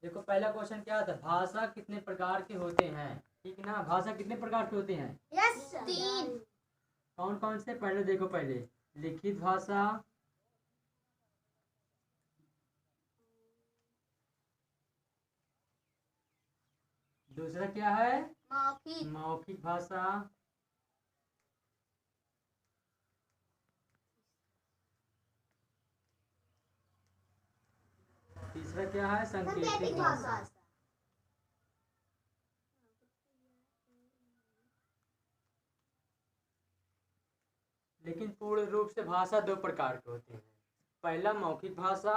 देखो पहला क्वेश्चन क्या था, भाषा कितने प्रकार के होते हैं, ठीक है ना। भाषा कितने प्रकार के होते हैं? यस, 3। कौन कौन से? पहले देखो, पहले लिखित भाषा, दूसरा क्या है? मौखिक। मौखिक भाषा, तीसरा क्या है? सांकेतिक भाषा। लेकिन पूर्ण रूप से भाषा दो प्रकार के होते हैं, पहला मौखिक भाषा,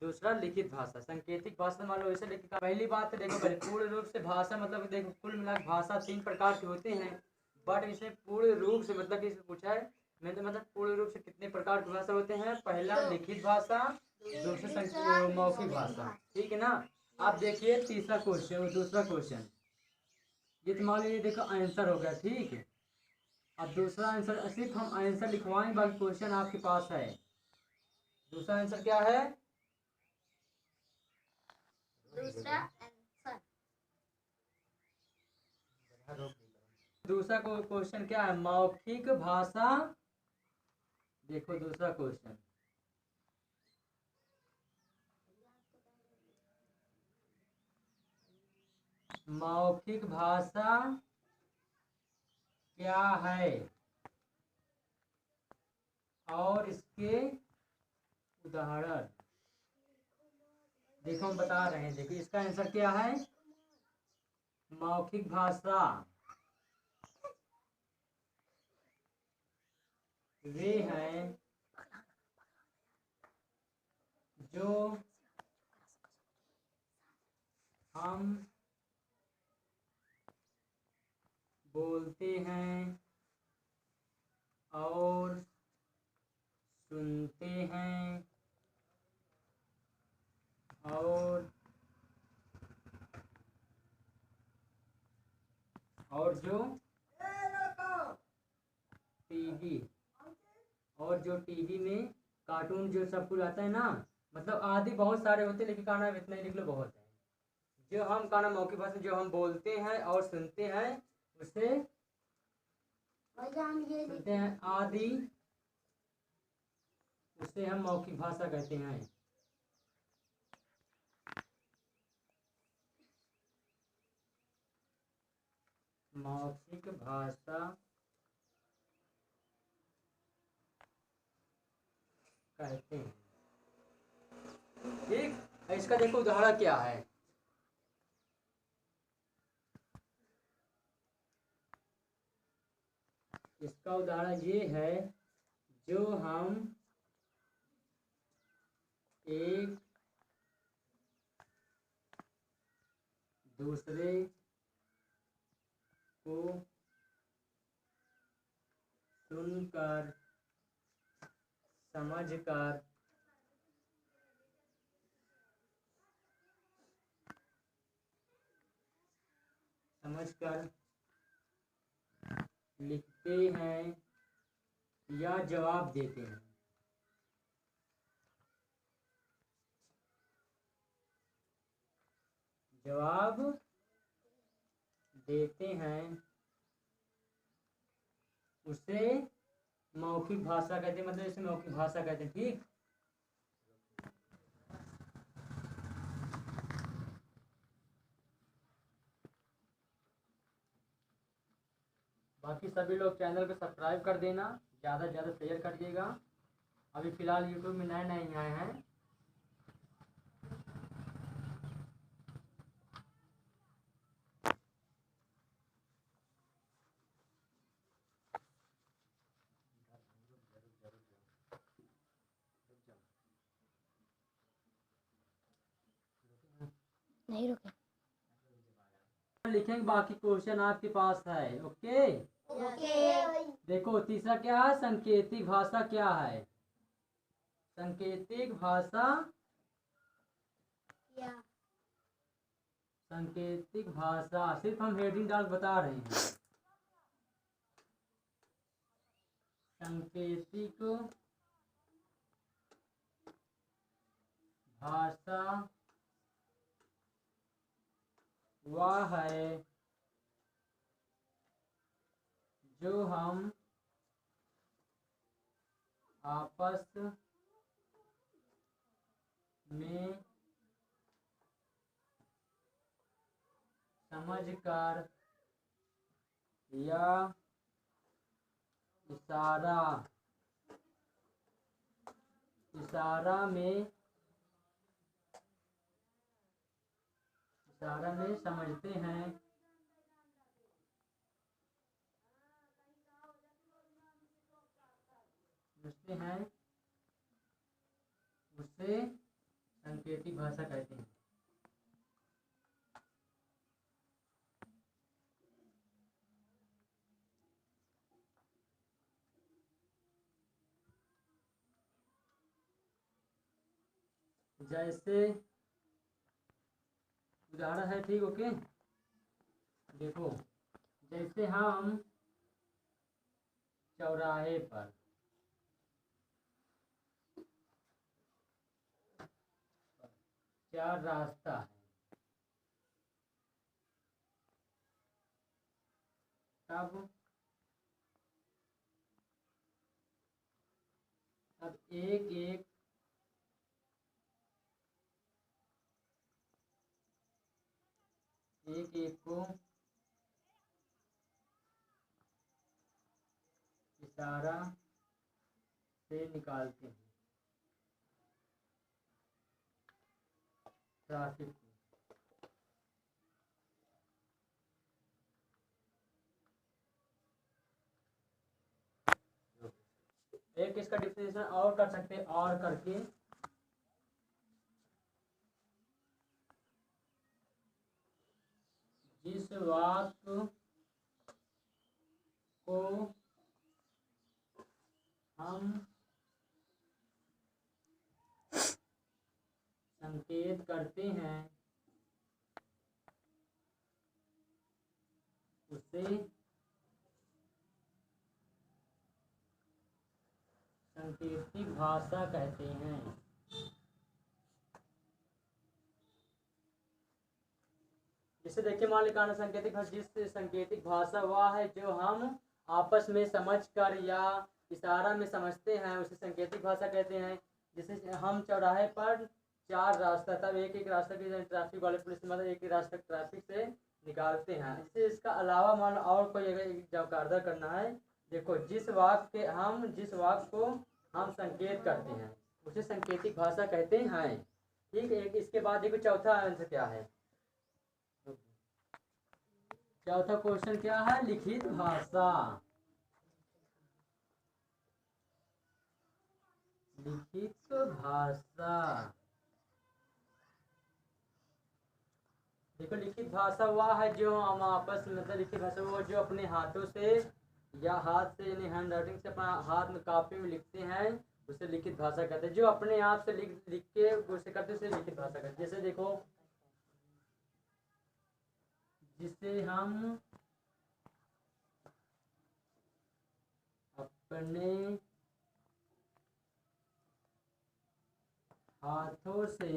दूसरा लिखित भाषा। सांकेतिक भाषा मान लो ऐसे लिखित। पहली बात तो देखो, पहले पूर्ण रूप से भाषा मतलब देखो कुल मिलाकर भाषा 3 प्रकार के होते हैं, बट इसे पूर्ण रूप से मतलब इसे पूछा है मैंने तो, मतलब पूर्ण रूप से कितने प्रकार की भाषा होते हैं? पहला लिखित भाषा, दूसरा मौखिक भाषा, ठीक है ना। आप देखिए तीसरा क्वेश्चन, दूसरा क्वेश्चन ये तो मान लीजिए देखो आंसर हो गया, ठीक है। अब दूसरा आंसर सिर्फ हम आंसर लिखवाएंगे, बाकी क्वेश्चन आपके पास है। दूसरा आंसर क्या है? दूसरा आंसर, दूसरा क्वेश्चन क्या है? मौखिक भाषा। देखो दूसरा क्वेश्चन, मौखिक भाषा क्या है और इसके उदाहरण। देखो हम बता रहे हैं, देखो इसका आंसर क्या है? मौखिक भाषा वे हैं जो हम बोलते हैं और सुनते हैं और जो टीवी टीवी में कार्टून जो सब कुछ आता है ना, मतलब आदि बहुत सारे होते हैं, लेकिन का नाम इतना ही लिख लो बहुत है। जो हम का नाम मौखिक भाषा जो हम बोलते हैं और सुनते हैं उसे सुनते हैं आदि, उसे हम मौखिक भाषा कहते हैं। मौखिक भाषा कहते हैं, ठीक। इसका देखो उदाहरण क्या है। इसका उदाहरण ये है, जो हम एक दूसरे को सुनकर समझकर लिखते हैं या जवाब देते हैं। जवाब देते हैं उसे मौखिक भाषा कहते हैं, मतलब इसे मौखिक भाषा कहते हैं, ठीक। बाकी सभी लोग चैनल को सब्सक्राइब कर देना, ज़्यादा से ज़्यादा शेयर कर दिएगा। अभी फ़िलहाल यूट्यूब में नए नए आए हैं। नहीं रुके। लिखेंगे, बाकी क्वेश्चन आपके पास है, ओके। ओके। देखो तीसरा क्या है? सांकेतिक भाषा क्या है? सांकेतिक भाषा, क्या? सांकेतिक भाषा सिर्फ हम हेडिंग डाल बता रहे हैं। सांकेतिक भाषा वह है जो हम आपस में समझकर या इशारा में समझते हैं उसे सांकेतिक भाषा कहते हैं। जैसे उदाहरण है, ठीक, ओके। देखो, जैसे हम चौराहे पर चार रास्ता है, तब एक एक को इशारा से निकालते हैं ट्रैफिक को। एक इसका डिफिनेशन और कर सकते हैं, और करके जिस वाक्य को हम संकेत करते हैं उसे सांकेतिक भाषा कहते हैं। जैसे देखिए, मान लिया सांकेतिक भाषा, जिस सांकेतिक भाषा वह है जो हम आपस में समझकर या इशारा में समझते हैं उसे सांकेतिक भाषा कहते हैं। जैसे हम चौराहे पर चार रास्ता, तब एक एक रास्ता की ट्रैफिक वाले पुलिस मतलब एक ही रास्ता ट्रैफिक से निकालते हैं। इससे इसका अलावा मान और कोई अगर जवाबदार करना है, देखो, जिस वाक्य को हम संकेत करते हैं उसे सांकेतिक भाषा कहते हैं। ठीक है, इसके बाद देखो चौथा आंसर क्या है। चौथा क्वेश्चन क्या है? लिखित भाषा। लिखित भाषा, देखो, लिखित भाषा वह है जो हम आपस में, मतलब लिखित भाषा वो जो अपने हाथों से या हाथ से यानी हैंड राइटिंग से अपना हाथ में कापी में लिखते हैं उसे लिखित भाषा कहते हैं। जो अपने आप से लिख के उसे करते उसे लिखित भाषा कहते हैं। जैसे देखो, जिसे हम अपने हाथों से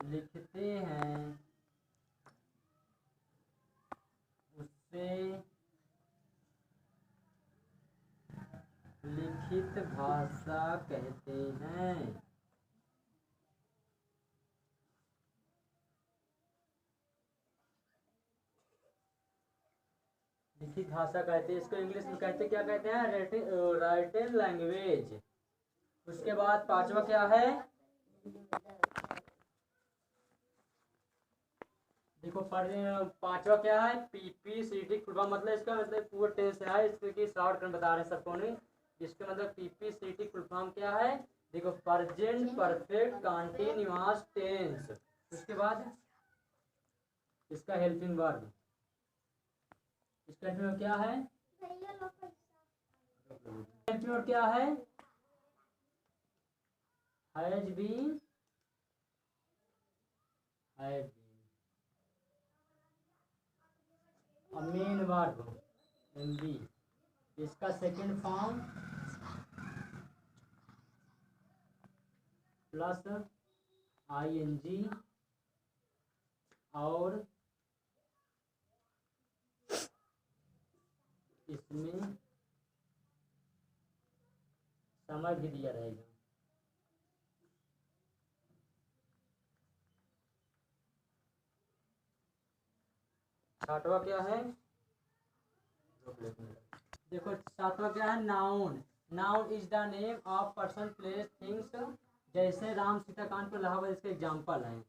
लिखते हैं उससे लिखित भाषा कहते हैं। लिखित भाषा कहते हैं इसको, इंग्लिश में कहते क्या कहते हैं? Writing language. उसके बाद पांचवा क्या है? देखो, पांचवा क्या है? पीपीसीटी फुल फॉर्म, मतलब इसका मतलब पूरा टेंस है, इसकी शॉर्ट कर बता रहे हैं सबको ने। इसका मतलब पीपीसीटी फुल फॉर्म क्या है? देखो, प्रेजेंट परफेक्ट कंटीन्यूअस टेंस। उसके बाद इसका हेल्पिंग वर्ब, इसका हेल्पिंग वर्ब क्या है? हेल्पिंग वर्ब क्या है? Has been, have been. Main verb MB, इसका सेकंड फॉर्म प्लस आईएनजी और इसमें समय भी दिया रहेगा। छठवां क्या है, देखो सातवां क्या है, noun. Noun is the name of person place things, जैसे राम सीता कांड पर इलाहाबाद इसके एग्जाम्पल है।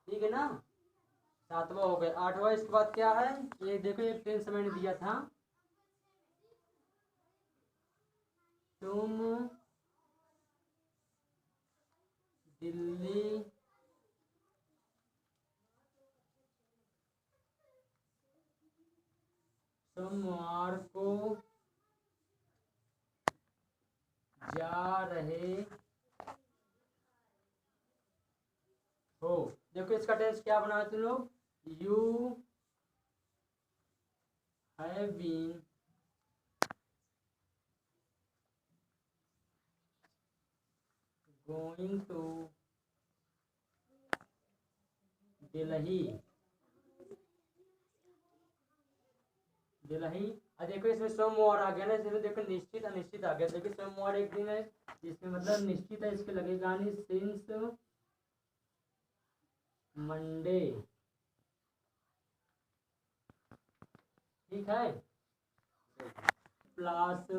ठीक है ना, सातवां हो गया। आठवां इसके बाद क्या है, ये देखो ये टेंस मैंने दिया था, तुम दिल्ली सोमवार को जा रहे हो। देखो इसका टेंस क्या बना है तुम लोग, you have been going to Delhi. Delhi, और देखो इसमें सोमवार आ गया ना, इसमें देखो निश्चित अनिश्चित आ गया। देखो सोमवार एक दिन है, इसमें मतलब निश्चित है, इसके लगेगा नहीं सिंस मंडे। ठीक है, प्लस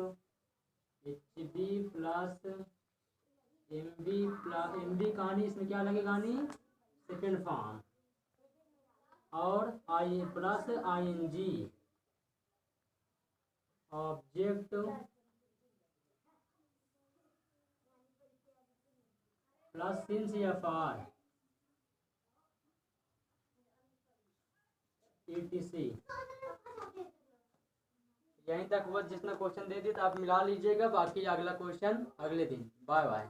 HB प्लस MB कहानी, इसमें क्या लगेगा नहीं, सेकेंड फॉर्म, और I plus ING object plus since FR ETC। यहीं तक बस, जितना क्वेश्चन दे दिया तो आप मिला लीजिएगा, बाकी अगला क्वेश्चन अगले दिन। Bye bye.